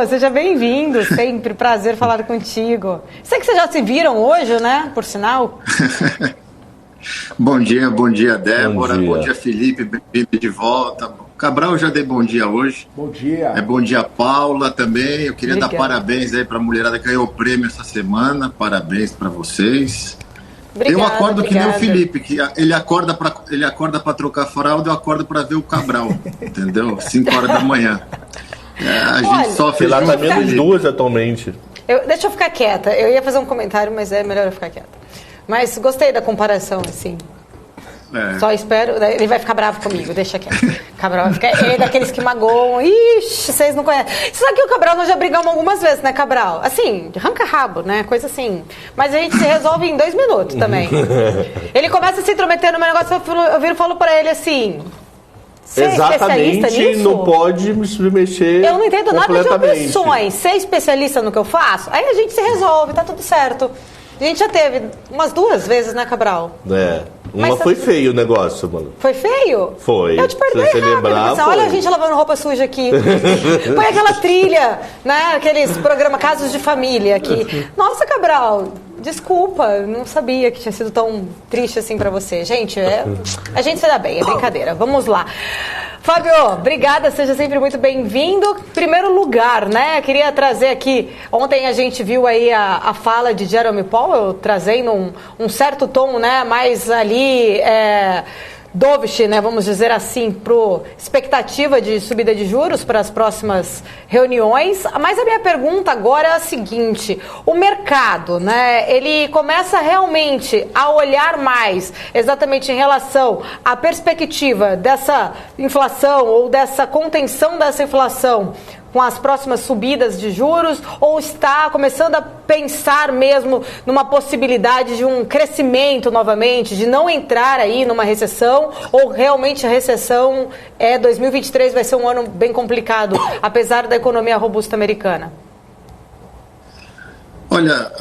Seja bem-vindo, sempre prazer falar contigo. Sei que vocês já se viram hoje, né? Por sinal. Bom dia, Débora. Bom dia, Felipe. Bem-vindo de volta. Cabral, eu já dei bom dia hoje. Bom dia. Bom dia, Paula, também. Eu queria dar parabéns aí para a mulherada que ganhou o prêmio essa semana. Parabéns para vocês. Obrigada, eu acordo que nem o Felipe, que ele acorda para trocar fralda, eu acordo para ver o Cabral, entendeu? 5 horas da manhã. A gente sofre. Lá tá menos 2 atualmente. Deixa eu ficar quieta. Eu ia fazer um comentário, mas é melhor eu ficar quieta. Mas gostei da comparação, assim. Só espero. Ele vai ficar bravo comigo, deixa quieto. Cabral vai ficar. Ele é daqueles que magoam. Ixi, vocês não conhecem. Isso aqui o Cabral nós já brigamos algumas vezes, né, Cabral? Assim, arranca rabo, né? Coisa assim. Mas a gente se resolve em 2 minutos também. Ele começa a se intrometer no meu negócio, eu viro e falo pra ele assim. Exatamente, não pode me submexer. Eu não entendo nada de opções. Ser especialista no que eu faço, aí a gente se resolve, tá tudo certo. A gente já teve umas 2 vezes, né, Cabral? Uma foi feio o negócio, mano. Foi feio? Foi. Eu te perdoei rápido. Olha a gente lavando roupa suja aqui. Põe aquela trilha, né? Aqueles programas Casos de Família aqui. Nossa, Cabral, desculpa, não sabia que tinha sido tão triste assim pra você. Gente, a gente se dá bem, é brincadeira. Vamos lá. Fábio, obrigada, seja sempre muito bem-vindo. Primeiro lugar, né, queria trazer aqui, ontem a gente viu aí a fala de Jerome Powell, trazendo um certo tom, né, mais ali, dovish, né, vamos dizer assim, pro expectativa de subida de juros para as próximas reuniões. Mas a minha pergunta agora é a seguinte: o mercado, né, ele começa realmente a olhar mais exatamente em relação à perspectiva dessa inflação ou dessa contenção dessa inflação com as próximas subidas de juros, ou está começando a pensar mesmo numa possibilidade de um crescimento novamente, de não entrar aí numa recessão, ou realmente a recessão 2023 vai ser um ano bem complicado, apesar da economia robusta americana? Olha,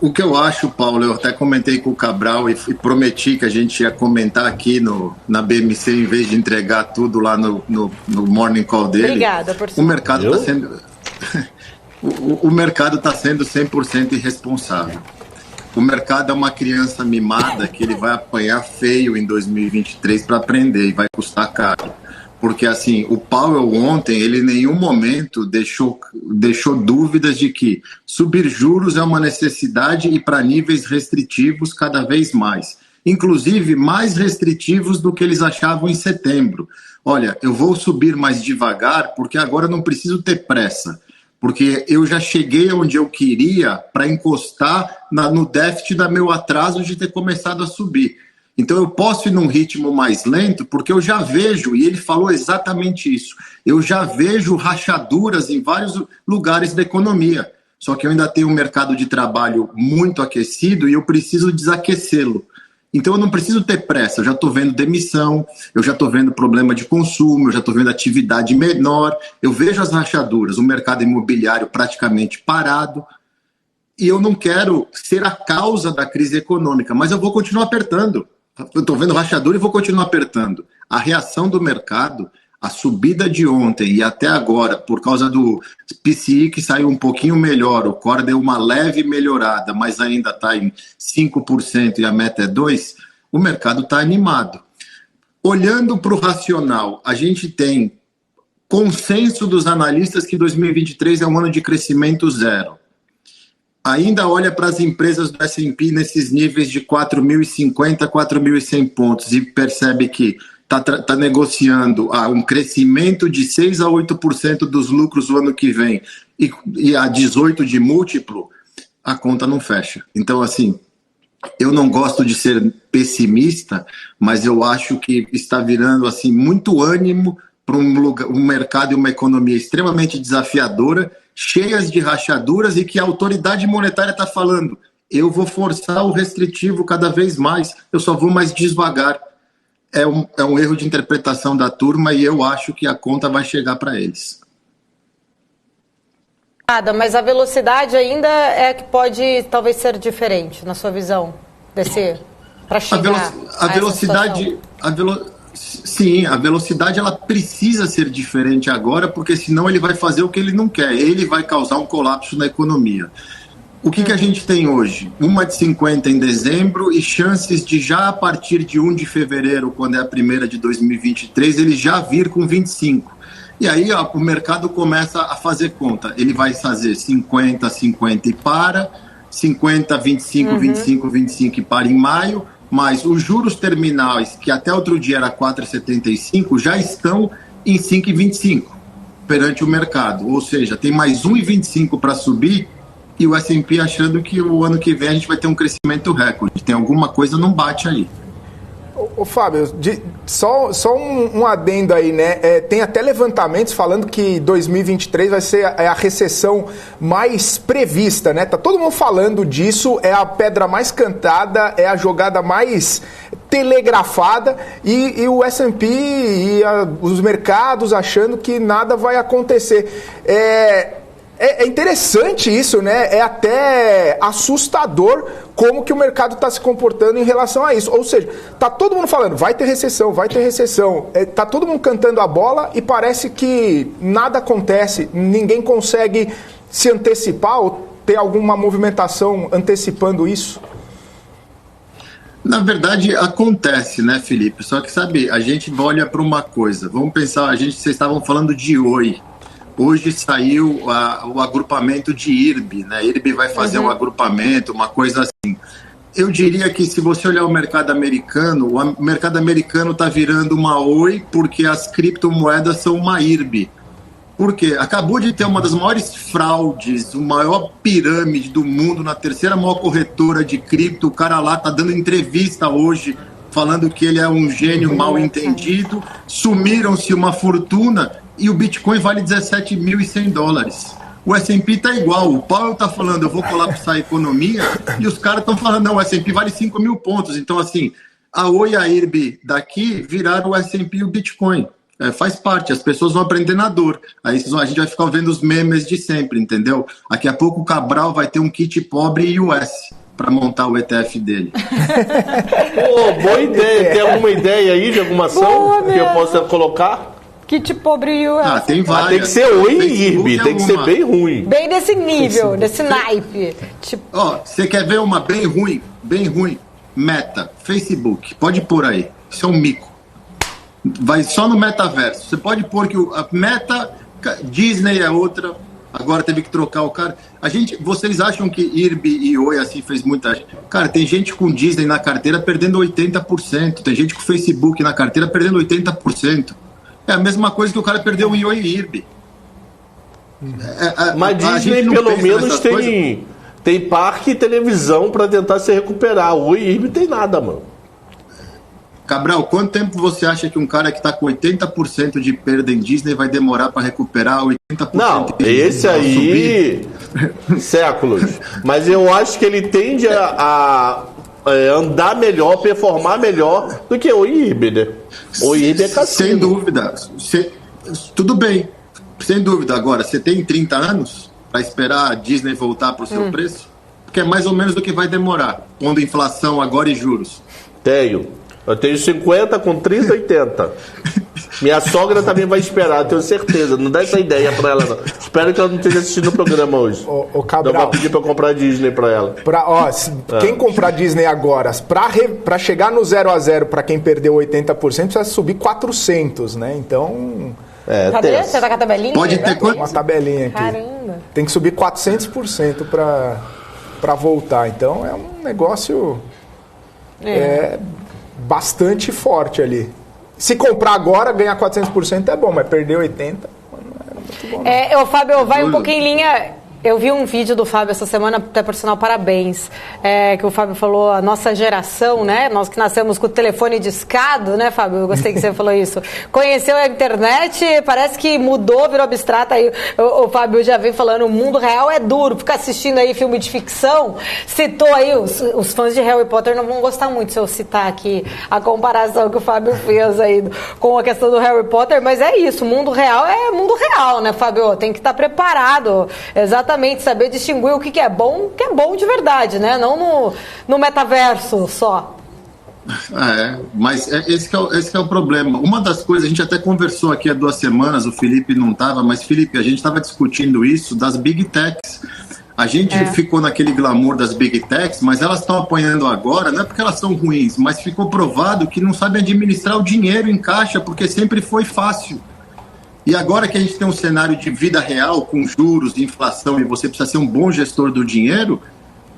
o que eu acho, Paulo, eu até comentei com o Cabral e prometi que a gente ia comentar aqui na BMC em vez de entregar tudo lá no Morning Call dele. Obrigada por o mercado está sendo o mercado está sendo 100% irresponsável. O mercado é uma criança mimada que ele vai apanhar feio em 2023 para aprender e vai custar caro. Porque, assim, o Powell ontem, ele em nenhum momento deixou dúvidas de que subir juros é uma necessidade e para níveis restritivos cada vez mais. Inclusive, mais restritivos do que eles achavam em setembro. Olha, eu vou subir mais devagar porque agora eu não preciso ter pressa. Porque eu já cheguei onde eu queria para encostar no déficit do meu atraso de ter começado a subir. Então eu posso ir num ritmo mais lento porque eu já vejo, e ele falou exatamente isso, eu já vejo rachaduras em vários lugares da economia. Só que eu ainda tenho um mercado de trabalho muito aquecido e eu preciso desaquecê-lo. Então eu não preciso ter pressa, eu já estou vendo demissão, eu já estou vendo problema de consumo, eu já estou vendo atividade menor, eu vejo as rachaduras, o mercado imobiliário praticamente parado. E eu não quero ser a causa da crise econômica, mas eu vou continuar apertando. Eu estou vendo rachadura e vou continuar apertando. A reação do mercado, a subida de ontem e até agora, por causa do PCI que saiu um pouquinho melhor, o core deu uma leve melhorada, mas ainda está em 5% e a meta é 2%, o mercado está animado. Olhando para o racional, a gente tem consenso dos analistas que 2023 é um ano de crescimento zero. Ainda olha para as empresas do S&P nesses níveis de 4.050, 4.100 pontos e percebe que está negociando um crescimento de 6 a 8% dos lucros o ano que vem e a 18% de múltiplo, a conta não fecha. Então, assim, eu não gosto de ser pessimista, mas eu acho que está virando assim, muito ânimo para um mercado e uma economia extremamente desafiadora, cheias de rachaduras e que a autoridade monetária está falando, eu vou forçar o restritivo cada vez mais, eu só vou mais devagar. É um erro de interpretação da turma e eu acho que a conta vai chegar para eles. Mas a velocidade ainda é que pode talvez ser diferente na sua visão, para chegar a velocidade, Sim, a velocidade ela precisa ser diferente agora, porque senão ele vai fazer o que ele não quer. Ele vai causar um colapso na economia. O que a gente tem hoje? Uma de 50 em dezembro e chances de já a partir de 1 de fevereiro, quando é a primeira de 2023, ele já vir com 25. E aí o mercado começa a fazer conta. Ele vai fazer 50, 50 e para, 50, 25, 25, 25 e para em maio, mas os juros terminais, que até outro dia era 4,75, já estão em 5,25 perante o mercado. Ou seja, tem mais 1,25 para subir e o S&P achando que o ano que vem a gente vai ter um crescimento recorde. Tem alguma coisa não bate aí. Ô Fábio, só um adendo aí, né? Tem até levantamentos falando que 2023 vai ser a recessão mais prevista, né? Tá todo mundo falando disso, é a pedra mais cantada, é a jogada mais telegrafada e o S&P e os mercados achando que nada vai acontecer. É interessante isso, né? É até assustador como que o mercado está se comportando em relação a isso. Ou seja, tá todo mundo falando, vai ter recessão, vai ter recessão. Tá todo mundo cantando a bola e parece que nada acontece, ninguém consegue se antecipar ou ter alguma movimentação antecipando isso. Na verdade, acontece, né, Felipe? Só que, sabe, a gente olha para uma coisa. Vamos pensar, vocês estavam falando de Oi. Hoje saiu o agrupamento de IRB, né? IRB vai fazer um agrupamento, uma coisa assim. Eu diria que se você olhar o mercado americano está virando uma Oi porque as criptomoedas são uma IRB. Por quê? Acabou de ter uma das maiores fraudes, o maior pirâmide do mundo, na terceira maior corretora de cripto. O cara lá está dando entrevista hoje, falando que ele é um gênio mal entendido. Sumiram-se uma fortuna e o Bitcoin vale $17.100. O S&P está igual. O Powell está falando, eu vou colapsar a economia, e os caras estão falando, não, o S&P vale 5.000 pontos. Então, assim, a Oi e a IRB daqui viraram o S&P e o Bitcoin. Faz parte, as pessoas vão aprender na dor. Aí a gente vai ficar vendo os memes de sempre, entendeu? Daqui a pouco o Cabral vai ter um kit pobre e US para montar o ETF dele. Pô, boa ideia. Tem alguma ideia aí de alguma ação que eu possa colocar? Kit pobre e US. Tem várias. Tem que ser Oi e IRB, tem que ser bem ruim. Bem desse nível, desse naipe. Você quer ver uma bem ruim? Bem ruim. Meta, Facebook. Pode pôr aí. Isso é um mico. Vai só no metaverso. Você pode pôr que a Meta, Disney é outra, agora teve que trocar o cara. Vocês acham que IRB e Oi assim fez muita gente? Cara, tem gente com Disney na carteira perdendo 80%, tem gente com Facebook na carteira perdendo 80%. É a mesma coisa que o cara perdeu em Oi e IRB. Mas Disney pelo menos tem parque e televisão para tentar se recuperar. Oi e IRB tem nada, mano. Cabral, quanto tempo você acha que um cara que está com 80% de perda em Disney vai demorar para recuperar 80%? Não, esse aí, séculos. Mas eu acho que ele tende a andar melhor, performar melhor do que o IRB, né? O IRB é cassino. Sem dúvida. Tudo bem, sem dúvida. Agora, você tem 30 anos para esperar a Disney voltar para o seu preço? Porque é mais ou menos o que vai demorar, pondo inflação agora e juros. Eu tenho 50 com 30, 80. Minha sogra também vai esperar, tenho certeza. Não dá essa ideia pra ela, não. Espero que ela não esteja assistindo o programa hoje. Ô Cabral, eu vou pedir pra eu comprar Disney pra ela. Quem comprar Disney agora, pra chegar no 0 a 0 pra quem perdeu 80%, precisa subir 400, né? Então... Cadê? Você tá com a tabelinha? Pode ter uma tabelinha aqui. Caramba. Tem que subir 400% pra voltar. Então é um negócio... bastante forte ali. Se comprar agora, ganhar 400% é bom, mas perder 80% não é muito bom. Fábio, vai um pouquinho em linha. Eu vi um vídeo do Fábio essa semana, até por sinal, parabéns, que o Fábio falou, a nossa geração, né, nós que nascemos com o telefone discado, né, Fábio, eu gostei que você falou isso, conheceu a internet, parece que mudou, virou abstrata, aí o Fábio já vem falando, o mundo real é duro, ficar assistindo aí filme de ficção, citou aí, os fãs de Harry Potter não vão gostar muito se eu citar aqui a comparação que o Fábio fez aí com a questão do Harry Potter, mas é isso, o mundo real é mundo real, né, Fábio, tem que estar preparado, exatamente, saber distinguir o que é bom de verdade, né? Não no metaverso só. Mas esse que é o problema. Uma das coisas, a gente até conversou aqui há 2 semanas, o Felipe não estava, mas Felipe, a gente estava discutindo isso das Big Techs. A gente ficou naquele glamour das Big Techs, mas elas estão apanhando agora, não é porque elas são ruins, mas ficou provado que não sabem administrar o dinheiro em caixa, porque sempre foi fácil. E agora que a gente tem um cenário de vida real, com juros, de inflação, e você precisa ser um bom gestor do dinheiro,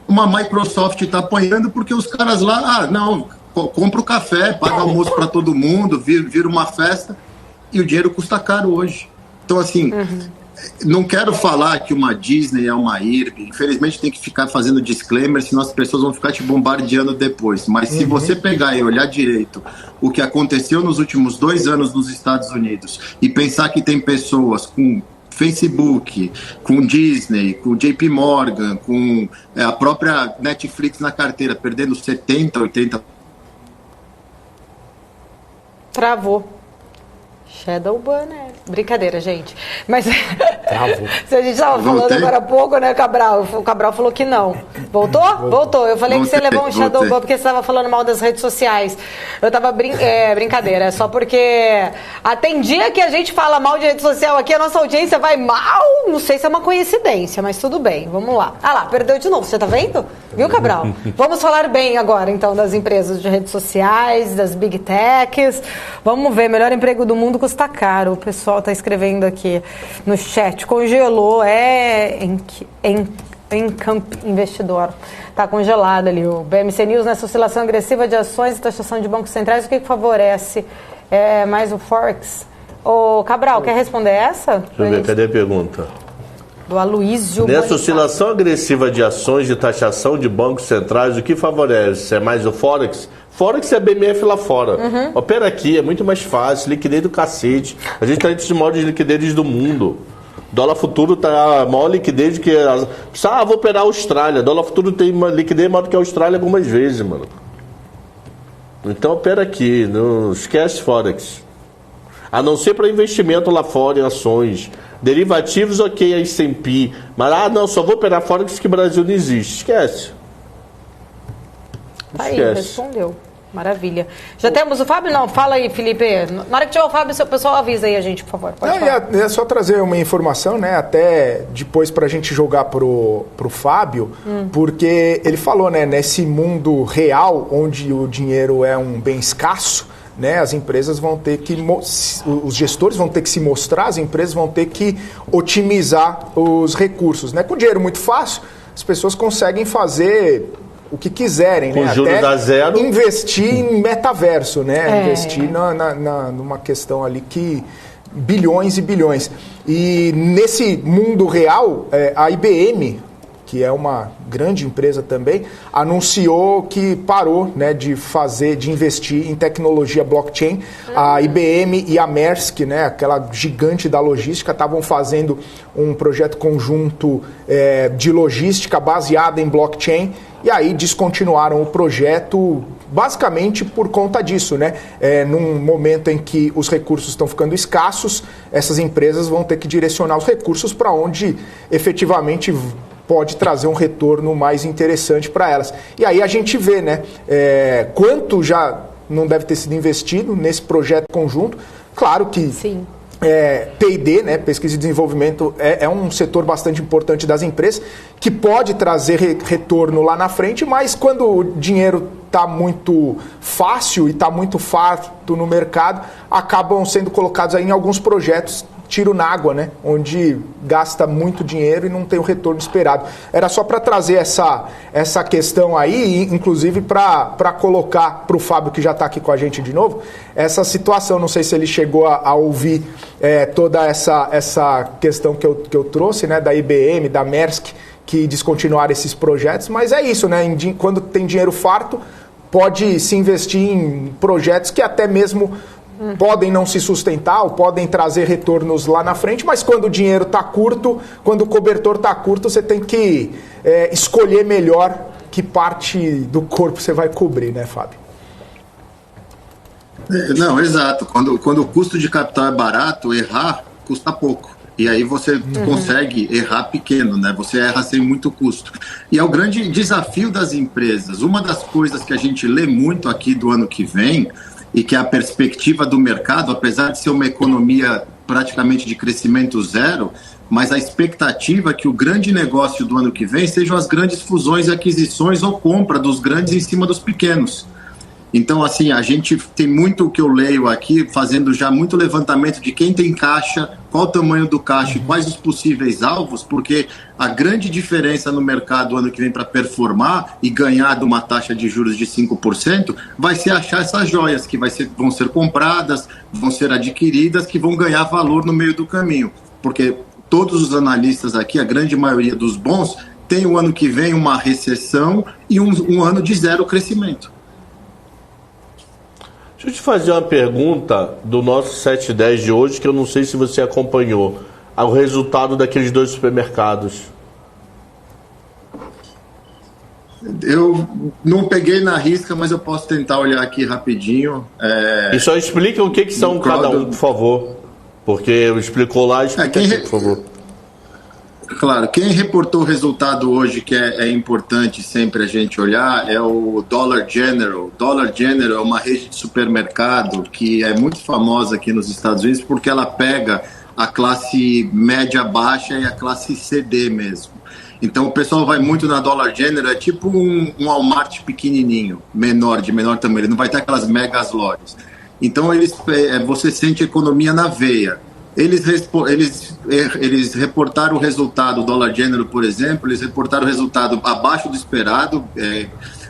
uma Microsoft está apanhando porque os caras lá, compra o café, paga almoço para todo mundo, vira uma festa, e o dinheiro custa caro hoje. Então, assim, não quero falar que uma Disney é uma IRB, infelizmente tem que ficar fazendo disclaimer, senão as pessoas vão ficar te bombardeando depois. Mas se você pegar e olhar direito o que aconteceu nos últimos 2 anos nos Estados Unidos e pensar que tem pessoas com Facebook, com Disney, com JP Morgan, com a própria Netflix na carteira, perdendo 70%, 80%. Travou. Shadow Banner. Brincadeira, gente. Mas se a gente estava falando agora há pouco, né, Cabral? O Cabral falou que não. Voltou? Voltou. Eu falei que você levou um Shadow Banner porque você estava falando mal das redes sociais. Eu tava brincadeira, é só porque tem dia que a gente fala mal de rede social aqui, a nossa audiência vai mal. Não sei se é uma coincidência, mas tudo bem. Vamos lá. Ah lá, perdeu de novo. Você tá vendo? Viu, Cabral? Vamos falar bem agora, então, das empresas de redes sociais, das Big Techs. Vamos ver. Melhor emprego do mundo custa caro. O pessoal está escrevendo aqui no chat. Congelou. Encamp Investidor. Está congelado ali. O BMC News nessa oscilação agressiva de ações e taxação de bancos centrais. O que favorece mais o Forex? Ô, Cabral, quer responder essa? Deixa eu ver, cadê a pergunta? Do Aloysio. Nessa oscilação agressiva de ações de taxação de bancos centrais, o que favorece? É mais o Forex? Forex é BMF lá fora. Opera aqui, é muito mais fácil, liquidez do cacete. A gente está entre os maiores liquidez do mundo. Dólar futuro tá a maior liquidez que... vou operar a Austrália. Dólar futuro tem uma liquidez maior do que a Austrália algumas vezes, mano. Então opera aqui, não esquece Forex. A não ser para investimento lá fora em ações. Derivativos, ok, a S&P. Mas, só vou operar Forex que o Brasil não existe. Esquece. Tá aí, respondeu. Maravilha. Já temos o Fábio? Não, fala aí, Felipe. Na hora que tiver o Fábio, o pessoal avisa aí a gente, por favor. É só trazer uma informação, né? Até depois para a gente jogar pro Fábio, porque ele falou, né? Nesse mundo real, onde o dinheiro é um bem escasso, né, as empresas vão ter que, os gestores vão ter que se mostrar, as empresas vão ter que otimizar os recursos. Né? Com dinheiro muito fácil, as pessoas conseguem fazer o que quiserem, com né? juros até da zero. Investir em metaverso, né? Investir numa questão ali que bilhões e bilhões. E nesse mundo real, a IBM, que é uma grande empresa também, anunciou que parou, né, de investir em tecnologia blockchain. A IBM e a Maersk, né, aquela gigante da logística, estavam fazendo um projeto conjunto de logística baseada em blockchain, e aí descontinuaram o projeto basicamente por conta disso, né? Num momento em que os recursos estão ficando escassos, essas empresas vão ter que direcionar os recursos para onde efetivamente pode trazer um retorno mais interessante para elas. E aí a gente vê, né, quanto já não deve ter sido investido nesse projeto conjunto. Claro que sim. P&D, né, pesquisa e desenvolvimento, é um setor bastante importante das empresas, que pode trazer retorno lá na frente, mas quando o dinheiro está muito fácil e está muito farto no mercado, acabam sendo colocados aí em alguns projetos tiro na água, né? Onde gasta muito dinheiro e não tem o retorno esperado. Era só para trazer essa questão aí, inclusive para colocar para o Fábio, que já está aqui com a gente de novo, essa situação. Não sei se ele chegou a ouvir toda essa questão que eu trouxe, né? Da IBM, da Maersk, que descontinuaram esses projetos, mas é isso, né? Quando tem dinheiro farto, pode se investir em projetos que até mesmo podem não se sustentar ou podem trazer retornos lá na frente, mas quando o dinheiro está curto, quando o cobertor está curto, você tem que escolher melhor que parte do corpo você vai cobrir, né, Fábio? Não, exato. Quando o custo de capital é barato, errar custa pouco. E aí você consegue errar pequeno, né? Você erra sem muito custo. E é o grande desafio das empresas. Uma das coisas que a gente lê muito aqui do ano que vem, e que é a perspectiva do mercado, apesar de ser uma economia praticamente de crescimento zero, mas a expectativa é que o grande negócio do ano que vem sejam as grandes fusões e aquisições ou compra dos grandes em cima dos pequenos. Então, assim, a gente tem muito o que eu leio aqui, fazendo já muito levantamento de quem tem caixa, qual o tamanho do caixa e quais os possíveis alvos, porque a grande diferença no mercado ano que vem para performar e ganhar de uma taxa de juros de 5% vai ser achar essas joias que vão ser compradas, vão ser adquiridas, que vão ganhar valor no meio do caminho. Porque todos os analistas aqui, a grande maioria dos bons, tem o ano que vem uma recessão e um ano de zero crescimento. Deixa eu te fazer uma pergunta do nosso 710 de hoje, que eu não sei se você acompanhou. O resultado daqueles 2 supermercados. Eu não peguei na risca, mas eu posso tentar olhar aqui rapidinho. E só explica o que são cada um, por favor. Porque explicou lá, explica aqui, por favor. Claro, quem reportou o resultado hoje, que é importante sempre a gente olhar, é o Dollar General. Dollar General é uma rede de supermercado que é muito famosa aqui nos Estados Unidos porque ela pega a classe média baixa e a classe CD mesmo. Então o pessoal vai muito na Dollar General, é tipo um Walmart pequenininho, de menor tamanho, ele não vai ter aquelas megas lojas. Então você sente economia na veia. Eles reportaram o resultado, o Dollar General, por exemplo, eles reportaram o resultado abaixo do esperado.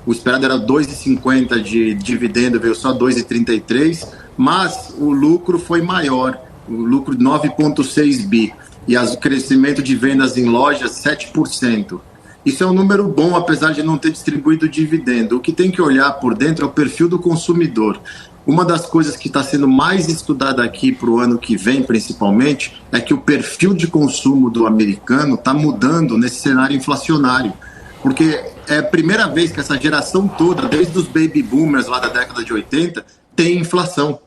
O esperado era 2,50 de dividendo, veio só 2,33, mas o lucro foi maior, o lucro 9,6 bi, e o crescimento de vendas em lojas 7%. Isso é um número bom, apesar de não ter distribuído dividendo. O que tem que olhar por dentro é o perfil do consumidor. Uma das coisas que está sendo mais estudada aqui para o ano que vem, principalmente, é que o perfil de consumo do americano está mudando nesse cenário inflacionário. Porque é a primeira vez que essa geração toda, desde os baby boomers lá da década de 80, tem inflação.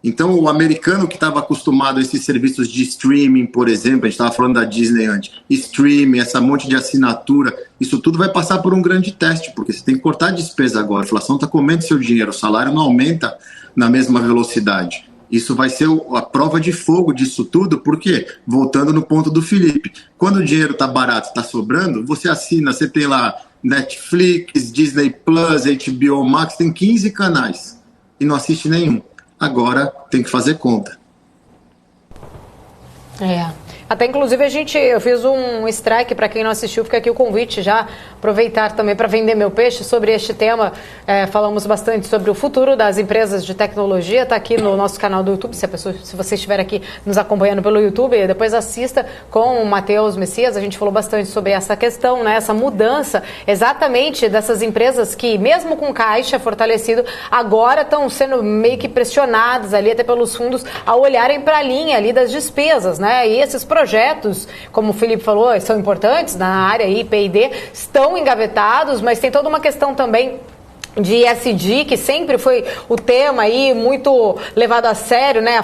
Então, o americano que estava acostumado a esses serviços de streaming, por exemplo, a gente estava falando da Disney antes, streaming, essa monte de assinatura, isso tudo vai passar por um grande teste, porque você tem que cortar a despesa agora. A inflação está comendo seu dinheiro, o salário não aumenta na mesma velocidade. Isso vai ser a prova de fogo disso tudo, porque, voltando no ponto do Felipe, quando o dinheiro está barato, está sobrando, você assina, você tem lá Netflix, Disney Plus, HBO Max, tem 15 canais e não assiste nenhum. Agora tem que fazer conta. Até inclusive eu fiz um strike para quem não assistiu, fica aqui o convite já, aproveitar também para vender meu peixe sobre este tema. Falamos bastante sobre o futuro das empresas de tecnologia, está aqui no nosso canal do YouTube, se você estiver aqui nos acompanhando pelo YouTube, depois assista com o Matheus Messias. A gente falou bastante sobre essa questão, né, essa mudança exatamente dessas empresas que, mesmo com caixa fortalecido, agora estão sendo meio que pressionadas ali até pelos fundos a olharem para a linha ali das despesas, né, e esses projetos, como o Felipe falou, são importantes na área I+P+D, estão engavetados, mas tem toda uma questão também de ESG, que sempre foi o tema aí muito levado a sério, né,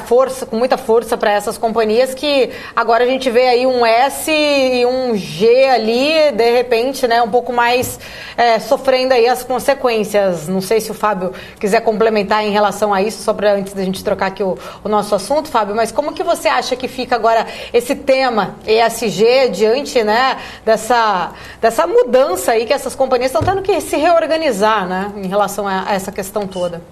com muita força para essas companhias, que agora a gente vê aí um S e um G ali, de repente, né, um pouco mais sofrendo aí as consequências. Não sei se o Fábio quiser complementar em relação a isso, só para antes da gente trocar aqui o nosso assunto, Fábio, mas como que você acha que fica agora esse tema ESG diante, né, dessa mudança aí que essas companhias estão tendo que se reorganizar, né, em relação a essa questão toda?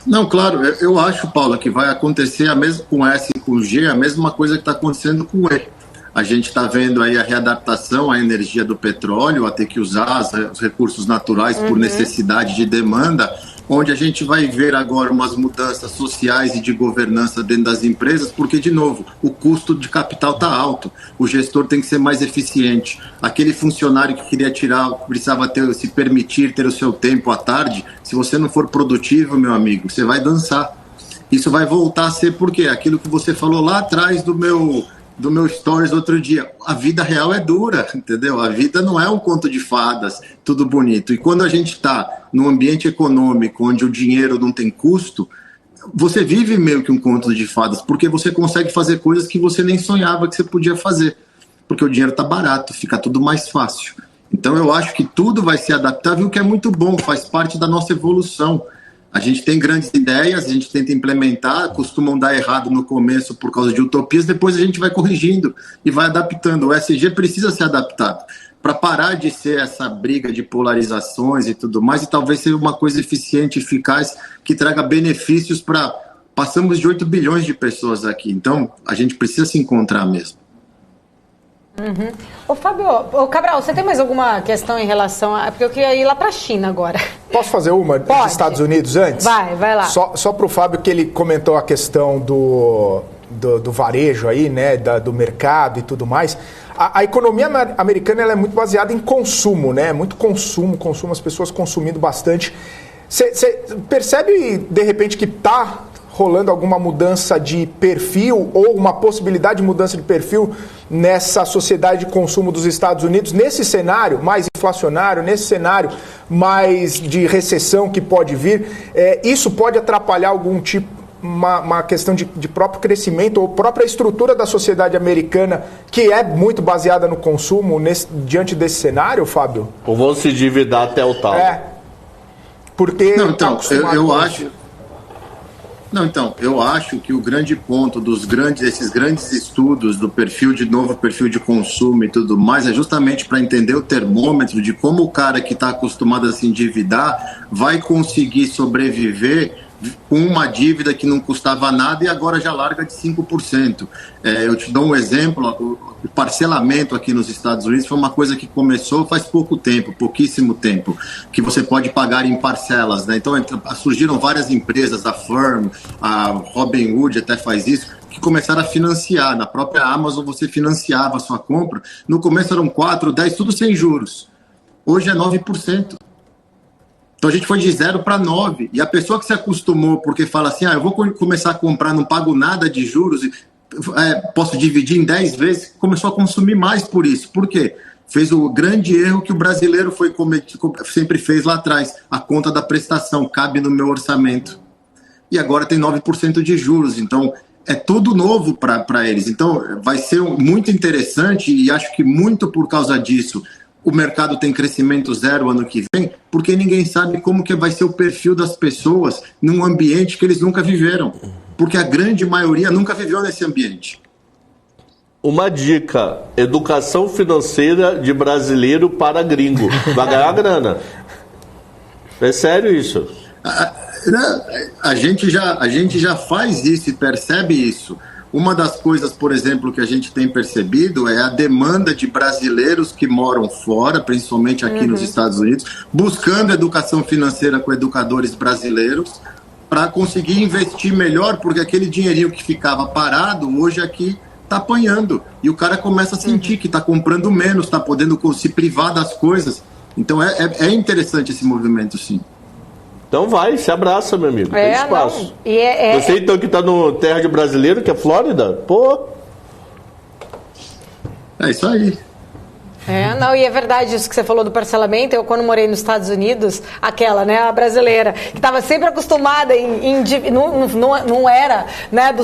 Não, claro, eu acho, Paula, que vai acontecer com S e com G a mesma coisa que está acontecendo com o E. A gente está vendo aí a readaptação à energia do petróleo, a ter que usar os recursos naturais por necessidade de demanda, onde a gente vai ver agora umas mudanças sociais e de governança dentro das empresas, porque, de novo, o custo de capital está alto, o gestor tem que ser mais eficiente. Aquele funcionário que queria precisava se permitir ter o seu tempo à tarde, se você não for produtivo, meu amigo, você vai dançar. Isso vai voltar a ser, por quê? Aquilo que você falou lá atrás do meu stories outro dia, a vida real é dura, entendeu? A vida não é um conto de fadas, tudo bonito. E quando a gente está num ambiente econômico onde o dinheiro não tem custo, você vive meio que um conto de fadas, porque você consegue fazer coisas que você nem sonhava que você podia fazer, porque o dinheiro está barato, fica tudo mais fácil. Então eu acho que tudo vai ser adaptável, o que é muito bom, faz parte da nossa evolução. A gente tem grandes ideias, a gente tenta implementar, costumam dar errado no começo por causa de utopias, depois a gente vai corrigindo e vai adaptando. O ESG precisa ser adaptado para parar de ser essa briga de polarizações e tudo mais, e talvez ser uma coisa eficiente, eficaz, que traga benefícios para... Passamos de 8 bilhões de pessoas aqui, então a gente precisa se encontrar mesmo. Uhum. Ô Fábio, Cabral, você tem mais alguma questão em relação a... Porque eu queria ir lá para a China agora. Posso fazer uma dos Estados Unidos antes? Vai lá. Só para o Fábio, que ele comentou a questão do varejo aí, né, do mercado e tudo mais. A economia americana ela é muito baseada em consumo, né? Muito consumo, as pessoas consumindo bastante. Você percebe, de repente, que está rolando alguma mudança de perfil ou uma possibilidade de mudança de perfil nessa sociedade de consumo dos Estados Unidos, nesse cenário mais inflacionário, nesse cenário mais de recessão que pode vir? Isso pode atrapalhar algum tipo, uma questão de próprio crescimento ou própria estrutura da sociedade americana, que é muito baseada no consumo, diante desse cenário, Fábio? Ou vão se endividar até o tal? Porque... Não, então, eu acho que o grande ponto desses grandes estudos do perfil de consumo e tudo mais é justamente para entender o termômetro de como o cara que está acostumado a se endividar vai conseguir sobreviver com uma dívida que não custava nada e agora já larga de 5%. Eu te dou um exemplo, o parcelamento aqui nos Estados Unidos foi uma coisa que começou faz pouquíssimo tempo, que você pode pagar em parcelas, né? Então surgiram várias empresas, a Firm, a Robinhood até faz isso, que começaram a financiar. Na própria Amazon você financiava a sua compra, no começo eram 4, 10, tudo sem juros. Hoje é 9%. Então a gente foi de 0 para 9. E a pessoa que se acostumou, porque fala assim, eu vou começar a comprar, não pago nada de juros, posso dividir em 10 vezes, começou a consumir mais por isso. Por quê? Fez o grande erro que o brasileiro sempre fez lá atrás. A conta da prestação cabe no meu orçamento. E agora tem 9% de juros. Então é tudo novo para eles. Então vai ser muito interessante e acho que muito por causa disso o mercado tem crescimento zero ano que vem, porque ninguém sabe como que vai ser o perfil das pessoas num ambiente que eles nunca viveram. Porque a grande maioria nunca viveu nesse ambiente. Uma dica: educação financeira de brasileiro para gringo. Vai ganhar grana. É sério isso? A gente já faz isso e percebe isso. Uma das coisas, por exemplo, que a gente tem percebido é a demanda de brasileiros que moram fora, principalmente aqui nos Estados Unidos, buscando educação financeira com educadores brasileiros para conseguir investir melhor, porque aquele dinheirinho que ficava parado, hoje aqui está apanhando. E o cara começa a sentir que está comprando menos, está podendo se privar das coisas. Então é interessante esse movimento, sim. Então vai, se abraça, meu amigo. Tem espaço. Você então que tá no terra de brasileiro, que é Flórida? Pô. É isso aí. E é verdade isso que você falou do parcelamento. Eu, quando morei nos Estados Unidos, a brasileira, que estava sempre acostumada não era, né,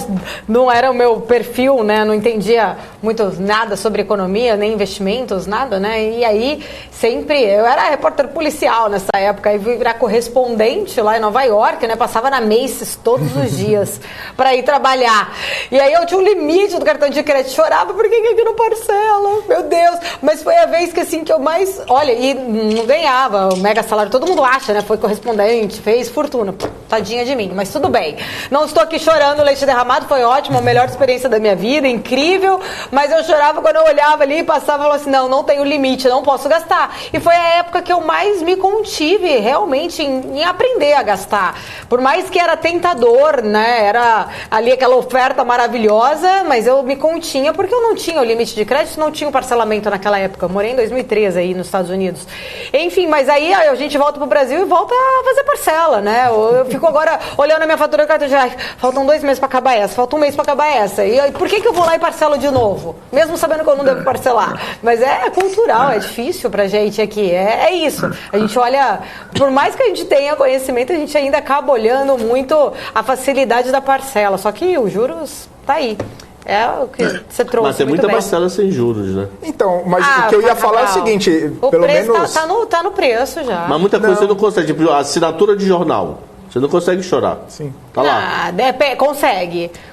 não era o meu perfil, né, não entendia muito nada sobre economia, nem investimentos, nada, né, e aí eu era repórter policial nessa época, e fui virar correspondente lá em Nova York, né, passava na Macy's todos os dias para ir trabalhar, e aí eu tinha um limite do cartão de crédito, chorava, por que aqui não parcela? Meu Deus, mas foi a vez que eu mais... Olha, e não ganhava o mega salário, todo mundo acha, né? Foi correspondente, fez fortuna. Tadinha de mim, mas tudo bem. Não estou aqui chorando, leite derramado, foi ótimo, a melhor experiência da minha vida, incrível, mas eu chorava quando eu olhava ali e passava e falava assim, não tenho limite, não posso gastar. E foi a época que eu mais me contive, realmente, em aprender a gastar. Por mais que era tentador, né? Era ali aquela oferta maravilhosa, mas eu me continha porque eu não tinha o limite de crédito, não tinha o parcelamento naquela época. época. Eu morei em 2013 aí nos Estados Unidos. Enfim, mas aí a gente volta pro Brasil e volta a fazer parcela, né? Eu fico agora olhando a minha fatura do cartão de faltam 2 meses para acabar essa, falta 1 mês para acabar essa. E por que eu vou lá e parcelo de novo? Mesmo sabendo que eu não devo parcelar. Mas é cultural, é difícil pra gente aqui. É isso. A gente olha, por mais que a gente tenha conhecimento, a gente ainda acaba olhando muito a facilidade da parcela. Só que os juros tá aí. É o que você trouxe. Mas tem muita parcela sem juros, né? Então, mas o que eu ia falar é o seguinte: o pelo preço menos. Tá no preço já. Mas muita coisa você não consegue. Tipo, a assinatura de jornal. Você não consegue chorar. Sim. Tá lá.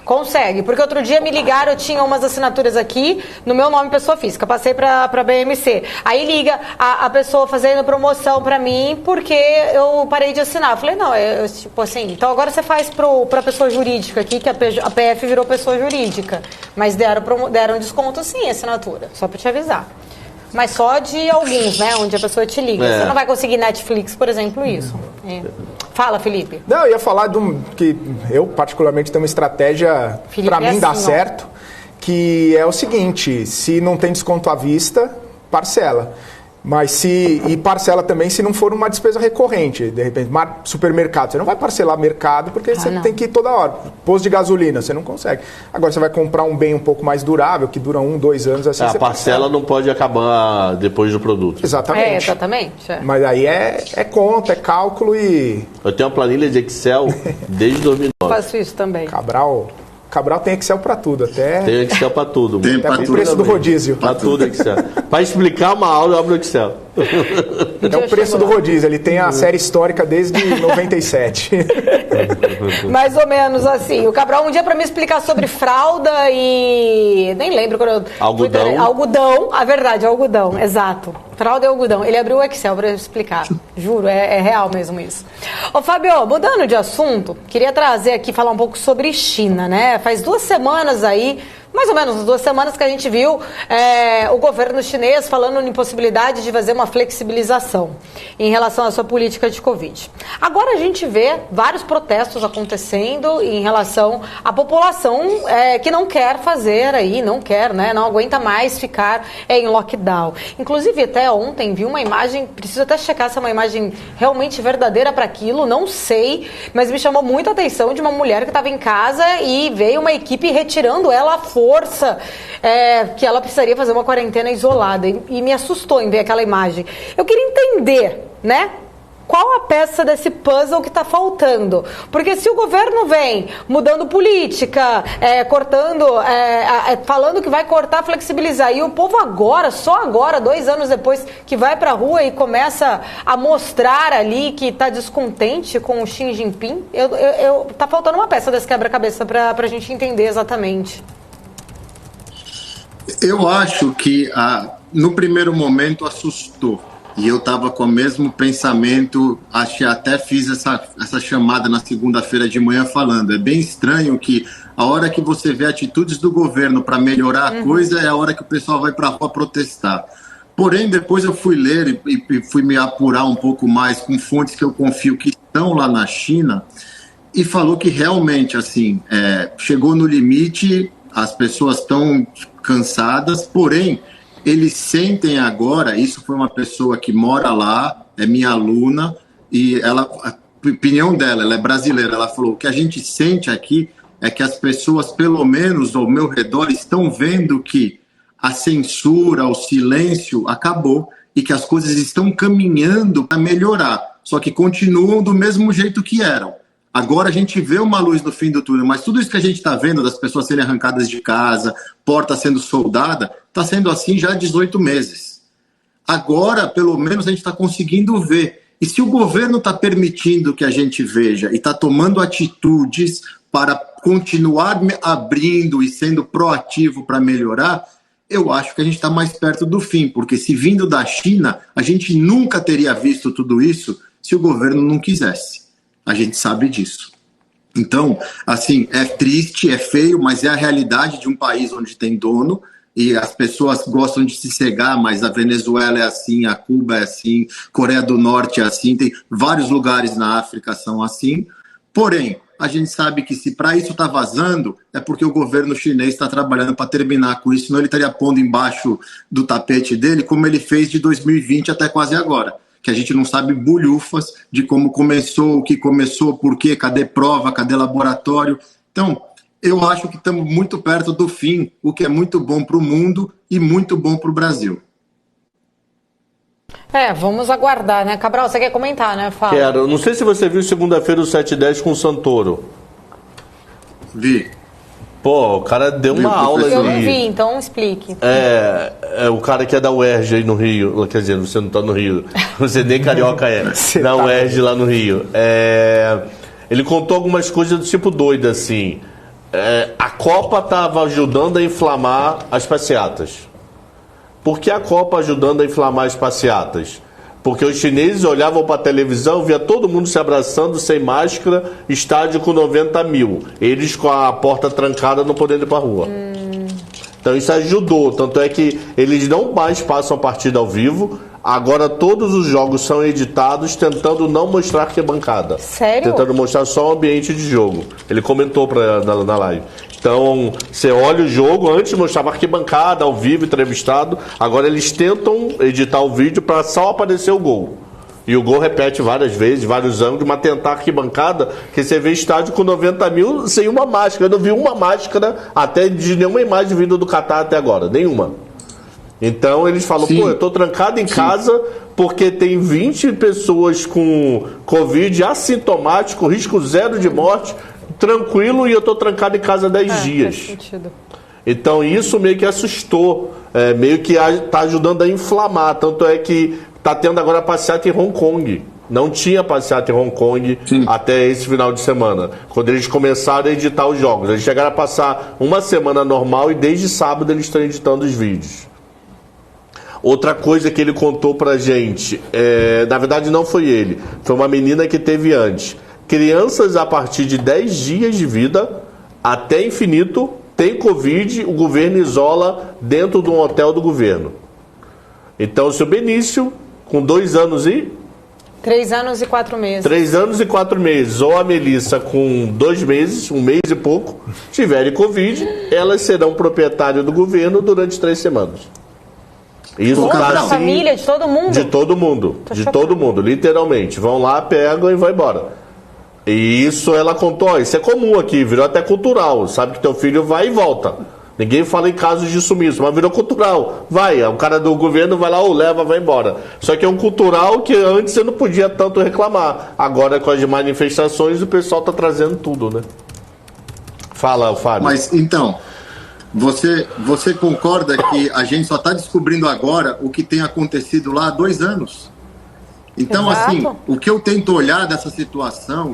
Consegue. Porque outro dia me ligaram, eu tinha umas assinaturas aqui no meu nome pessoa física, passei pra BMC. Aí liga a pessoa fazendo promoção pra mim porque eu parei de assinar. Eu falei, não, tipo assim, então agora você faz pra pessoa jurídica aqui, que a PF virou pessoa jurídica. Mas deram desconto sim, assinatura, só pra te avisar. Mas só de alguns, né? Onde a pessoa te liga. Você não vai conseguir Netflix, por exemplo, isso. Fala, Felipe. Não, eu ia falar que eu, particularmente, tenho uma estratégia, para mim, dar certo, que é o seguinte: se não tem desconto à vista, parcela. Mas parcela também se não for uma despesa recorrente. De repente, supermercado, você não vai parcelar mercado porque você tem que ir toda hora. Posto de gasolina, você não consegue. Agora você vai comprar um bem um pouco mais durável, que dura 1, 2 anos, assim. A parcela não pode acabar depois do produto. Exatamente. Exatamente. Mas aí é conta, é cálculo e... Eu tenho uma planilha de Excel desde 2009. Eu faço isso também. Cabral tem Excel para tudo, até... Tem Excel para tudo. Tem até o preço do rodízio. Para tudo Excel. Para explicar uma aula, eu abro o Excel. É o preço do rodízio, ele tem a série histórica desde 97. Mais ou menos assim. O Cabral um dia para me explicar sobre fralda e... Nem lembro quando eu... Algodão. Algodão, a verdade, algodão, exato. Fralda e algodão. Ele abriu o Excel para explicar. Juro, é real mesmo isso. Ô, Fábio, mudando de assunto, queria trazer aqui, falar um pouco sobre China, né? Faz 2 semanas aí, mais ou menos 2 semanas que a gente viu o governo chinês falando em possibilidade de fazer uma flexibilização em relação à sua política de Covid. Agora a gente vê vários protestos acontecendo em relação à população que não quer fazer aí, não aguenta mais ficar em lockdown. Inclusive até ontem vi uma imagem, preciso até checar se é uma imagem realmente verdadeira para aquilo, não sei, mas me chamou muito a atenção de uma mulher que estava em casa e veio uma equipe retirando ela à força, que ela precisaria fazer uma quarentena isolada, e me assustou em ver aquela imagem. Eu queria entender, né? Qual a peça desse puzzle que está faltando? Porque se o governo vem mudando política, cortando, falando que vai cortar, flexibilizar, e o povo agora, só agora, 2 anos depois, que vai para a rua e começa a mostrar ali que está descontente com o Xi Jinping, tá faltando uma peça desse quebra-cabeça para a gente entender exatamente. Eu acho que no primeiro momento assustou. E eu estava com o mesmo pensamento, até fiz essa chamada na segunda-feira de manhã falando. É bem estranho que a hora que você vê atitudes do governo para melhorar a coisa é a hora que o pessoal vai para a rua protestar. Porém, depois eu fui ler e fui me apurar um pouco mais com fontes que eu confio que estão lá na China, e falou que realmente assim, chegou no limite, as pessoas estão cansadas, porém... Eles sentem agora, isso foi uma pessoa que mora lá, é minha aluna, e a opinião dela, ela é brasileira, ela falou, o que a gente sente aqui é que as pessoas, pelo menos ao meu redor, estão vendo que a censura, o silêncio acabou e que as coisas estão caminhando para melhorar, só que continuam do mesmo jeito que eram. Agora a gente vê uma luz no fim do túnel, mas tudo isso que a gente está vendo, das pessoas serem arrancadas de casa, porta sendo soldada, está sendo assim já há 18 meses. Agora, pelo menos, a gente está conseguindo ver. E se o governo está permitindo que a gente veja e está tomando atitudes para continuar abrindo e sendo proativo para melhorar, eu acho que a gente está mais perto do fim, porque se vindo da China, a gente nunca teria visto tudo isso se o governo não quisesse. A gente sabe disso. Então, assim, é triste, é feio, mas é a realidade de um país onde tem dono e as pessoas gostam de se cegar, mas a Venezuela é assim, a Cuba é assim, Coreia do Norte é assim, tem vários lugares na África são assim. Porém, a gente sabe que se para isso está vazando, é porque o governo chinês está trabalhando para terminar com isso, senão ele estaria pondo embaixo do tapete dele, como ele fez de 2020 até quase agora. Que a gente não sabe bulhufas de como começou, o que começou, por quê, cadê prova, cadê laboratório. Então, eu acho que estamos muito perto do fim, o que é muito bom para o mundo e muito bom para o Brasil. Vamos aguardar, né? Cabral, você quer comentar, né? Fala. Quero. Não sei se você viu segunda-feira o 7-10 com o Santoro. Vi. Pô, o cara deu uma aula Eu não vi, então explique. É o cara que é da UERJ aí no Rio. Quer dizer, você não tá no Rio. Você nem carioca é. Da UERJ lá no Rio. Ele contou algumas coisas do tipo doida, assim. A Copa estava ajudando a inflamar as passeatas. Por que a Copa ajudando a inflamar as passeatas? Porque os chineses olhavam para a televisão, via todo mundo se abraçando, sem máscara, estádio com 90 mil. Eles com a porta trancada não podendo ir para a rua. Então isso ajudou. Tanto é que eles não mais passam a partida ao vivo. Agora todos os jogos são editados, tentando não mostrar arquibancada. Sério? Tentando mostrar só o ambiente de jogo. Ele comentou na live. Então, você olha o jogo, antes mostrava arquibancada, ao vivo, entrevistado. Agora eles tentam editar o vídeo para só aparecer o gol. E o gol repete várias vezes, vários ângulos, mas tentar arquibancada, que você vê estádio com 90 mil sem uma máscara. Eu não vi uma máscara até de nenhuma imagem vinda do Catar até agora, nenhuma. Então eles falam, Sim. eu tô trancado em casa porque tem 20 pessoas com Covid assintomático, risco zero de morte, tranquilo, e eu tô trancado em casa 10 dias. Faz sentido. Então isso meio que assustou, meio que tá ajudando a inflamar, tanto é que tá tendo agora passeata em Hong Kong. Não tinha passeata em Hong Kong até esse final de semana, quando eles começaram a editar os jogos. Eles chegaram a passar uma semana normal e desde sábado eles estão editando os vídeos. Outra coisa que ele contou pra gente, na verdade não foi ele, foi uma menina que teve antes. Crianças a partir de 10 dias de vida, até infinito, tem Covid, o governo isola dentro de um hotel do governo. Então o seu Benício, com 2 anos e... 3 anos e 4 meses. 3 anos e 4 meses, ou a Melissa com 2 meses, 1 mês e pouco, tiverem Covid, elas serão proprietárias do governo durante 3 semanas. Isso tá assim, família, de todo mundo? De todo mundo, todo mundo, literalmente. Vão lá, pegam e vão embora. E isso ela contou, isso é comum aqui, virou até cultural. Sabe que teu filho vai e volta. Ninguém fala em casos de sumiço, mas virou cultural. Vai, o cara do governo vai lá, leva, vai embora. Só que é um cultural que antes você não podia tanto reclamar. Agora com as manifestações o pessoal tá trazendo tudo, né? Fala, Fábio. Mas então... Você concorda que a gente só está descobrindo agora o que tem acontecido lá há 2 anos? Então, Exato. assim, o que eu tento olhar dessa situação,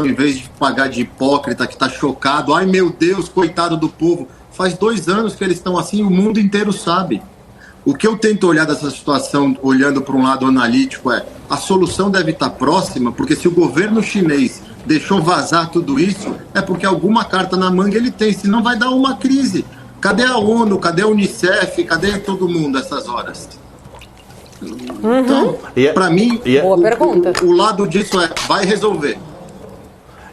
em vez de pagar de hipócrita que está chocado, ai meu Deus, coitado do povo, faz 2 anos que eles estão assim, o mundo inteiro sabe. O que eu tento olhar dessa situação, olhando para um lado analítico, a solução deve estar próxima, porque se o governo chinês deixou vazar tudo isso, é porque alguma carta na manga ele tem, senão vai dar uma crise. Cadê a ONU, cadê a Unicef, cadê todo mundo essas horas? Então, para mim, Boa pergunta. O lado disso vai resolver.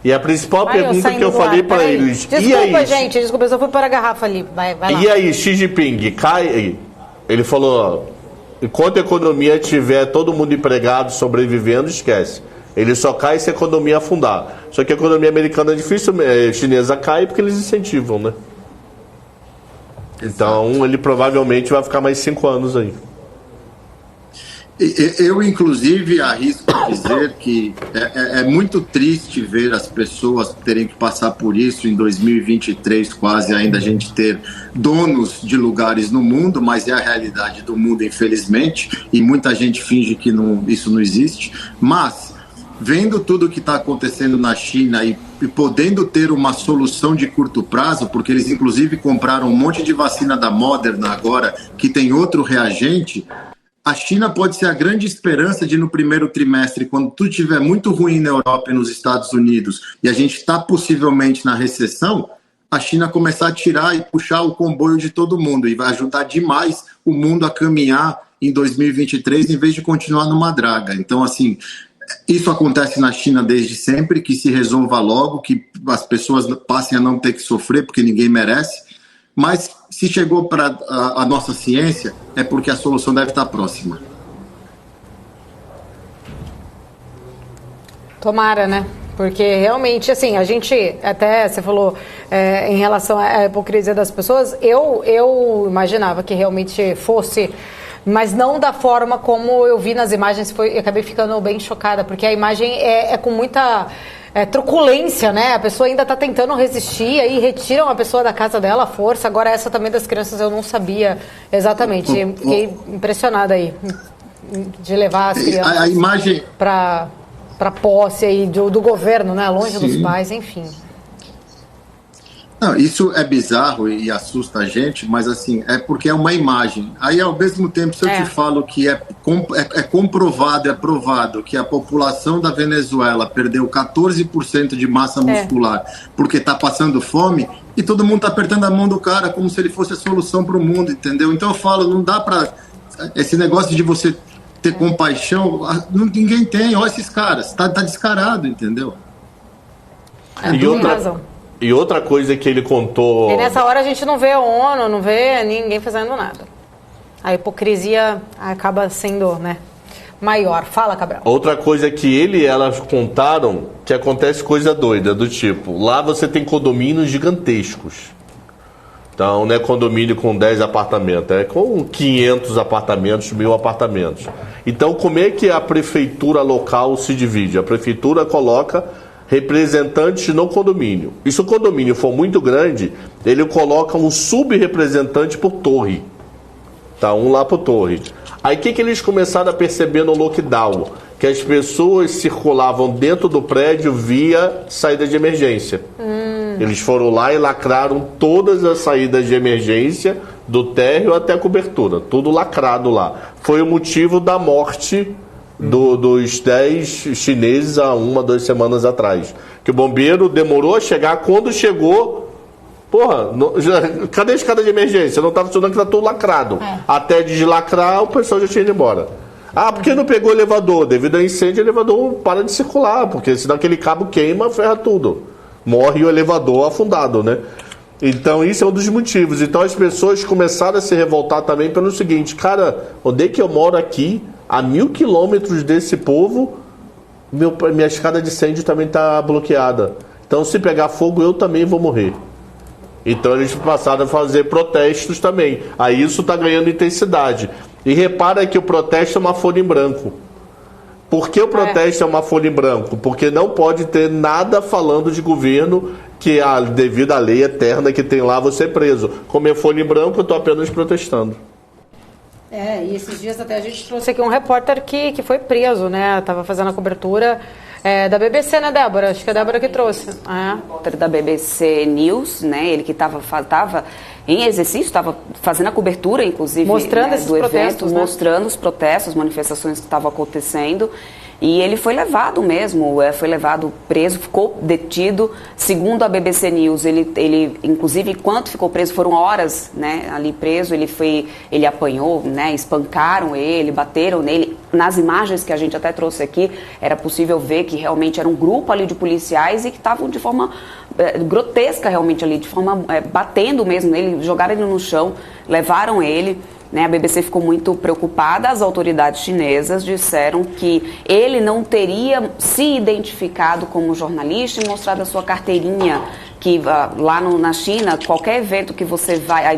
E a principal pergunta que eu falei para eles... Desculpa, gente, desculpa, eu só fui para a garrafa ali. Vai lá. E aí, Xi Jinping, cai... Ele falou, enquanto a economia tiver todo mundo empregado, sobrevivendo, esquece. Ele só cai se a economia afundar. Só que a economia americana é difícil, chinesa cai porque eles incentivam, né? Então ele provavelmente vai ficar mais 5 anos aí. Eu, inclusive, arrisco dizer que é muito triste ver as pessoas terem que passar por isso em 2023, quase ainda a gente ter donos de lugares no mundo, mas é a realidade do mundo, infelizmente, e muita gente finge que isso não existe. Mas, vendo tudo o que está acontecendo na China e podendo ter uma solução de curto prazo, porque eles, inclusive, compraram um monte de vacina da Moderna agora, que tem outro reagente... A China pode ser a grande esperança de, no primeiro trimestre, quando tudo estiver muito ruim na Europa e nos Estados Unidos, e a gente está possivelmente na recessão, a China começar a tirar e puxar o comboio de todo mundo, e vai ajudar demais o mundo a caminhar em 2023, em vez de continuar numa draga. Então, assim, Isso acontece na China desde sempre, que se resolva logo, que as pessoas passem a não ter que sofrer, porque ninguém merece. Mas se chegou para a nossa ciência, é porque a solução deve estar próxima. Tomara, né? Porque realmente, assim, a gente, até você falou em relação à hipocrisia das pessoas, eu imaginava que realmente fosse, mas não da forma como eu vi nas imagens, eu acabei ficando bem chocada, porque a imagem é com muita truculência, né? A pessoa ainda está tentando resistir, aí retiram a pessoa da casa dela à força. Agora essa também das crianças eu não sabia exatamente, fiquei impressionada aí de levar as crianças a imagem para posse aí do governo, né? Longe Sim. dos pais, enfim. Não, isso é bizarro e assusta a gente, mas assim, é porque é uma imagem. Aí, ao mesmo tempo, se eu te falo que é comprovado, é provado que a população da Venezuela perdeu 14% de massa muscular porque está passando fome, e todo mundo está apertando a mão do cara como se ele fosse a solução para o mundo, entendeu? Então eu falo, não dá para... Esse negócio de você ter compaixão, ninguém tem. Olha esses caras, tá descarado, entendeu? E outra coisa que ele contou... E nessa hora a gente não vê a ONU, não vê ninguém fazendo nada. A hipocrisia acaba sendo, né, maior. Fala, Cabral. Outra coisa que ele e elas contaram, que acontece coisa doida, do tipo, lá você tem condomínios gigantescos. Então não é condomínio com 10 apartamentos, é com 500 apartamentos, 1000 apartamentos. Então como é que a prefeitura local se divide? A prefeitura coloca representantes no condomínio. E se o condomínio for muito grande, ele coloca um sub-representante por torre. Tá, um lá por torre. Aí o que eles começaram a perceber no lockdown? Que as pessoas circulavam dentro do prédio via saída de emergência. Eles foram lá e lacraram todas as saídas de emergência, do térreo até a cobertura. Tudo lacrado lá. Foi o motivo da morte dos 10 chineses há 2 semanas atrás. Que o bombeiro demorou a chegar, quando chegou, cadê a escada de emergência? Não estava funcionando, que está tudo lacrado. Até deslacrar, o pessoal já tinha ido embora. Por que não pegou o elevador? Devido ao incêndio, o elevador para de circular, porque senão aquele cabo queima, ferra tudo. Morre o elevador afundado, né? Então isso é um dos motivos. Então as pessoas começaram a se revoltar também pelo seguinte: cara, onde é que eu moro aqui? A 1000 quilômetros desse povo, minha escada de incêndio também está bloqueada. Então, se pegar fogo, eu também vou morrer. Então, eles passaram a fazer protestos também. Aí isso está ganhando intensidade. E repara que o protesto é uma folha em branco. Por que o protesto é uma folha em branco? Porque não pode ter nada falando de governo, que devido à lei eterna que tem lá, você é preso. Como é folha em branco, eu estou apenas protestando. E esses dias até a gente trouxe aqui um repórter que foi preso, né? Estava fazendo a cobertura da BBC, né, Débora? Acho que é a Débora que trouxe. Repórter da BBC News, né? Ele que estava em exercício, estava fazendo a cobertura, inclusive, mostrando esses protestos, evento, mostrando os protestos, as manifestações que estavam acontecendo. E ele foi levado mesmo, foi levado preso, ficou detido. Segundo a BBC News, ele inclusive, enquanto ficou preso, foram horas, né, ali preso, ele apanhou, né, espancaram ele, bateram nele. Nas imagens que a gente até trouxe aqui, era possível ver que realmente era um grupo ali de policiais e que estavam de forma grotesca realmente ali, de forma batendo mesmo nele, jogaram ele no chão, levaram ele. A BBC ficou muito preocupada. As autoridades chinesas disseram que ele não teria se identificado como jornalista e mostrado a sua carteirinha, que lá na China, qualquer evento que você vai,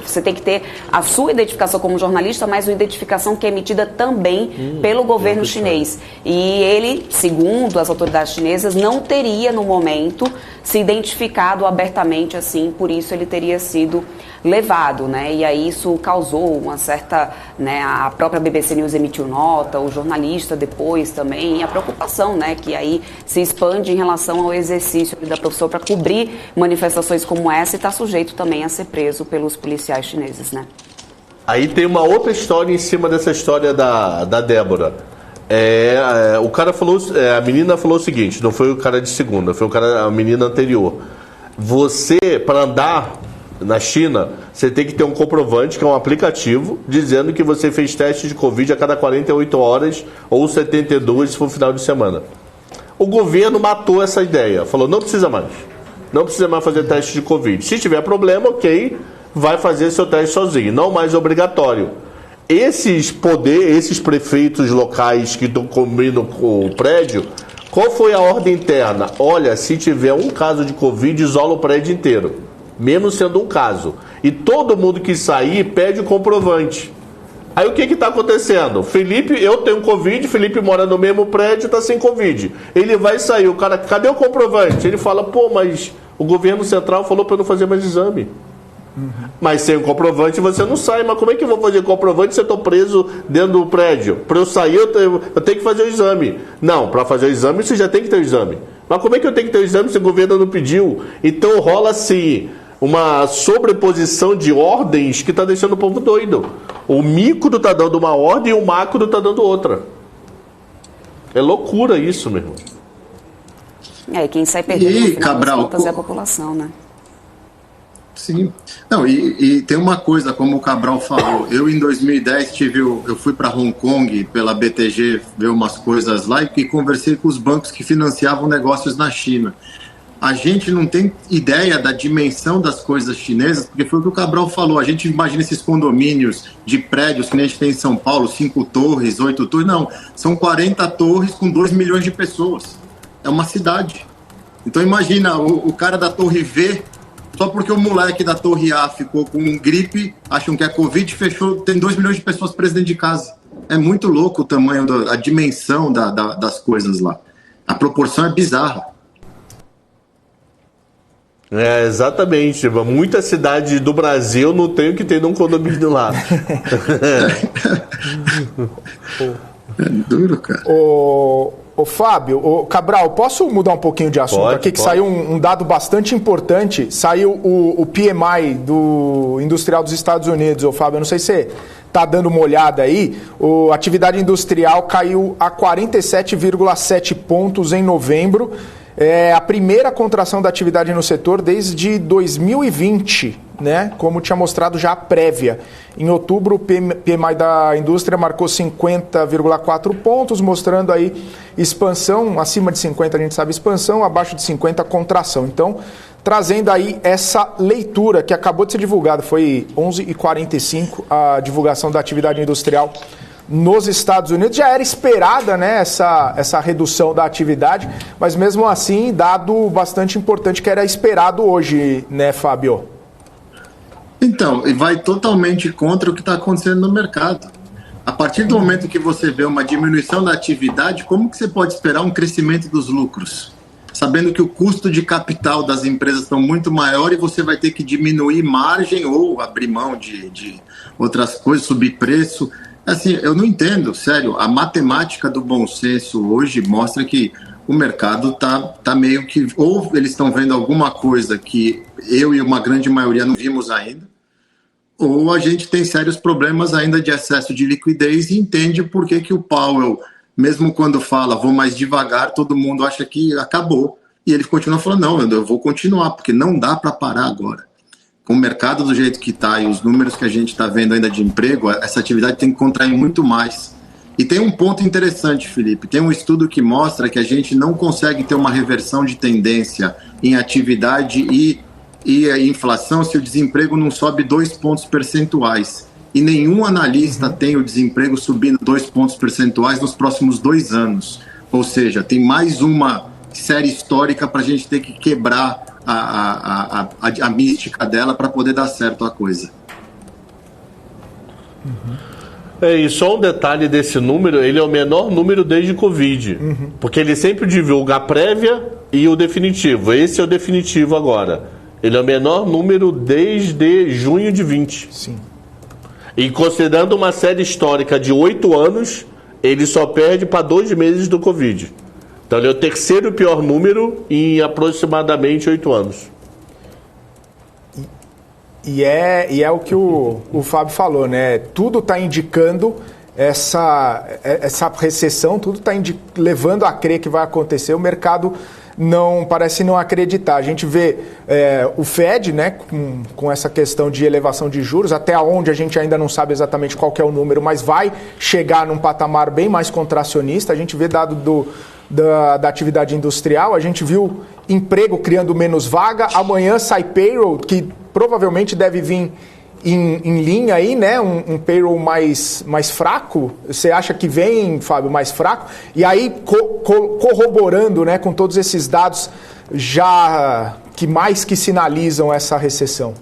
você tem que ter a sua identificação como jornalista, mas uma identificação que é emitida também pelo governo chinês. E ele, segundo as autoridades chinesas, não teria no momento se identificado abertamente assim, por isso ele teria sido levado, né? E aí isso causou uma certa, né? A própria BBC News emitiu nota, o jornalista depois também, e a preocupação, né? Que aí se expande em relação ao exercício da profissão para cobrir manifestações como essa e está sujeito também a ser preso pelos policiais chineses, né? Aí tem uma outra história em cima dessa história da Débora. O cara falou, a menina falou o seguinte, não foi o cara de segunda, foi a menina anterior. Você, para andar na China, você tem que ter um comprovante, que é um aplicativo, dizendo que você fez teste de Covid a cada 48 horas ou 72 se for final de semana. O governo matou essa ideia, falou, não precisa mais fazer teste de Covid. Se tiver problema, ok, vai fazer seu teste sozinho, não mais obrigatório. Esses prefeitos locais que estão combinando com o prédio, qual foi a ordem interna? Olha, se tiver um caso de Covid, isola o prédio inteiro, mesmo sendo um caso. E todo mundo que sair pede o comprovante. Aí o que está acontecendo? Felipe, eu tenho Covid, Felipe mora no mesmo prédio, está sem Covid. Ele vai sair, o cara, cadê o comprovante? Ele fala, pô, mas o governo central falou para eu não fazer mais exame. Mas sem o comprovante você não sai. Mas como é que eu vou fazer comprovante se eu estou preso dentro do prédio? Para eu sair eu tenho que fazer o exame. Não, para fazer o exame você já tem que ter o exame. Mas como é que eu tenho que ter o exame se o governo não pediu? Então rola assim uma sobreposição de ordens que está deixando o povo doido. O micro está dando uma ordem e o macro está dando outra. É loucura isso, meu irmão. E quem sai perdendo no final Cabral, das contas é a população, né? Sim. Não, e tem uma coisa, como o Cabral falou, eu em 2010 eu fui para Hong Kong pela BTG ver umas coisas lá e conversei com os bancos que financiavam negócios na China. A gente não tem ideia da dimensão das coisas chinesas, porque foi o que o Cabral falou, a gente imagina esses condomínios de prédios que nem a gente tem em São Paulo, 5 torres, 8 torres, não, são 40 torres com 2 milhões de pessoas. É uma cidade. Então imagina, o cara da torre V, só porque o moleque da torre A ficou com gripe, acham que é Covid, fechou, tem 2 milhões de pessoas presas dentro de casa. É muito louco o tamanho, a dimensão das coisas lá. A proporção é bizarra. É, exatamente. Muita cidade do Brasil não tem o que tem num condomínio lá. É duro, cara. Ô Fábio, Cabral, posso mudar um pouquinho de assunto aqui? Que saiu um dado bastante importante. Saiu o PMI do industrial dos Estados Unidos, ô Fábio. Eu não sei se você está dando uma olhada aí. A atividade industrial caiu a 47,7 pontos em novembro. É a primeira contração da atividade no setor desde 2020, né? Como tinha mostrado já a prévia. Em outubro, o PMI da indústria marcou 50,4 pontos, mostrando aí expansão, acima de 50 a gente sabe expansão, abaixo de 50 contração. Então, trazendo aí essa leitura que acabou de ser divulgada, foi 11h45 a divulgação da atividade industrial nos Estados Unidos. Já era esperada, né, essa redução da atividade, mas mesmo assim, dado bastante importante que era esperado hoje, né, Fábio? Então, e vai totalmente contra o que está acontecendo no mercado. A partir do momento que você vê uma diminuição da atividade, como que você pode esperar um crescimento dos lucros? Sabendo que o custo de capital das empresas estão muito maior e você vai ter que diminuir margem ou abrir mão de outras coisas, subir preço. Assim, eu não entendo, sério, a matemática do bom senso hoje mostra que o mercado tá meio que, ou eles estão vendo alguma coisa que eu e uma grande maioria não vimos ainda, ou a gente tem sérios problemas ainda de excesso de liquidez e entende por que o Powell, mesmo quando fala vou mais devagar, todo mundo acha que acabou. E ele continua falando, não, eu vou continuar, porque não dá para parar agora. Com o mercado do jeito que está e os números que a gente está vendo ainda de emprego, essa atividade tem que contrair muito mais. E tem um ponto interessante, Felipe, tem um estudo que mostra que a gente não consegue ter uma reversão de tendência em atividade e a inflação se o desemprego não sobe 2 pontos percentuais. E nenhum analista tem o desemprego subindo 2 pontos percentuais nos próximos 2 anos. Ou seja, tem mais uma série histórica para a gente ter que quebrar a mística dela para poder dar certo a coisa. E só um detalhe desse número, ele é o menor número desde Covid, porque ele sempre divulga a prévia e o definitivo. Esse é o definitivo agora. Ele é o menor número desde junho de 20. Sim. E considerando uma série histórica de 8 anos, ele só perde para 2 meses do Covid. Então ele é o terceiro pior número em aproximadamente 8 anos. E é o que o Fábio falou, né? Tudo está indicando essa recessão, tudo está levando a crer que vai acontecer. O mercado parece não acreditar. A gente vê o Fed, né, com essa questão de elevação de juros, até onde a gente ainda não sabe exatamente qual que é o número, mas vai chegar num patamar bem mais contracionista. A gente vê dado da atividade industrial, a gente viu emprego criando menos vaga, amanhã sai payroll, que provavelmente deve vir em linha aí, né? Um payroll mais fraco. Você acha que vem, Fábio, mais fraco? E aí, corroborando, né, com todos esses dados já que sinalizam essa recessão.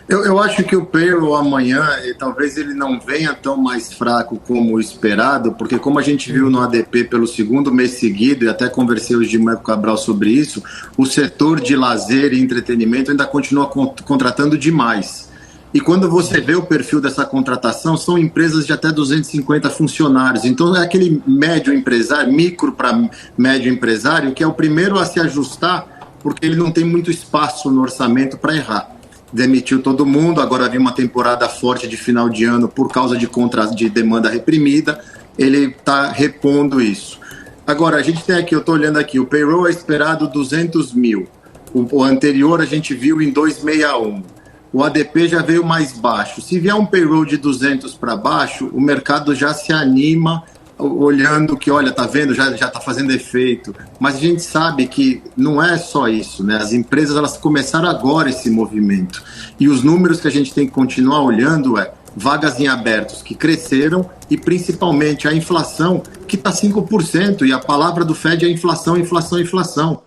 Eu acho que o payroll amanhã, talvez ele não venha tão mais fraco como esperado, porque como a gente viu no ADP pelo segundo mês seguido, e até conversei hoje de manhã com o Cabral sobre isso, o setor de lazer e entretenimento ainda continua contratando demais. E quando você vê o perfil dessa contratação, são empresas de até 250 funcionários. Então é aquele médio empresário, micro para médio empresário, que é o primeiro a se ajustar, porque ele não tem muito espaço no orçamento para errar. Demitiu todo mundo, agora vem uma temporada forte de final de ano por causa de demanda reprimida, ele está repondo isso. Agora, a gente tem aqui, eu estou olhando aqui, o payroll é esperado 200 mil, o anterior a gente viu em 261, o ADP já veio mais baixo. Se vier um payroll de 200 para baixo, o mercado já se anima, olhando que, olha, tá vendo, já tá fazendo efeito. Mas a gente sabe que não é só isso, né? As empresas, elas começaram agora esse movimento. E os números que a gente tem que continuar olhando vagas em abertos que cresceram e principalmente a inflação que está 5%. E a palavra do Fed é inflação, inflação, inflação.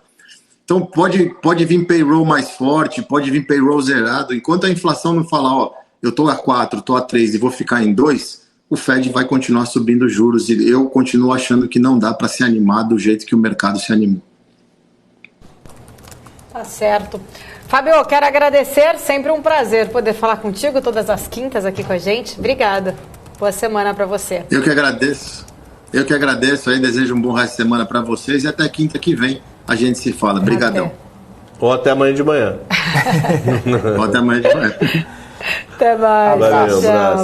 Então pode vir payroll mais forte, pode vir payroll zerado. Enquanto a inflação não falar, ó, eu tô a 4, tô a 3 e vou ficar em 2, o Fed vai continuar subindo juros e eu continuo achando que não dá para se animar do jeito que o mercado se animou. Tá certo. Fábio, quero agradecer, sempre um prazer poder falar contigo todas as quintas aqui com a gente. Obrigada. Boa semana para você. Eu que agradeço aí, desejo um bom resto de semana para vocês e até quinta que vem a gente se fala. Obrigadão. Ou até amanhã de manhã. Ou até amanhã de manhã. Até mais. Valeu, tchau, obrigada.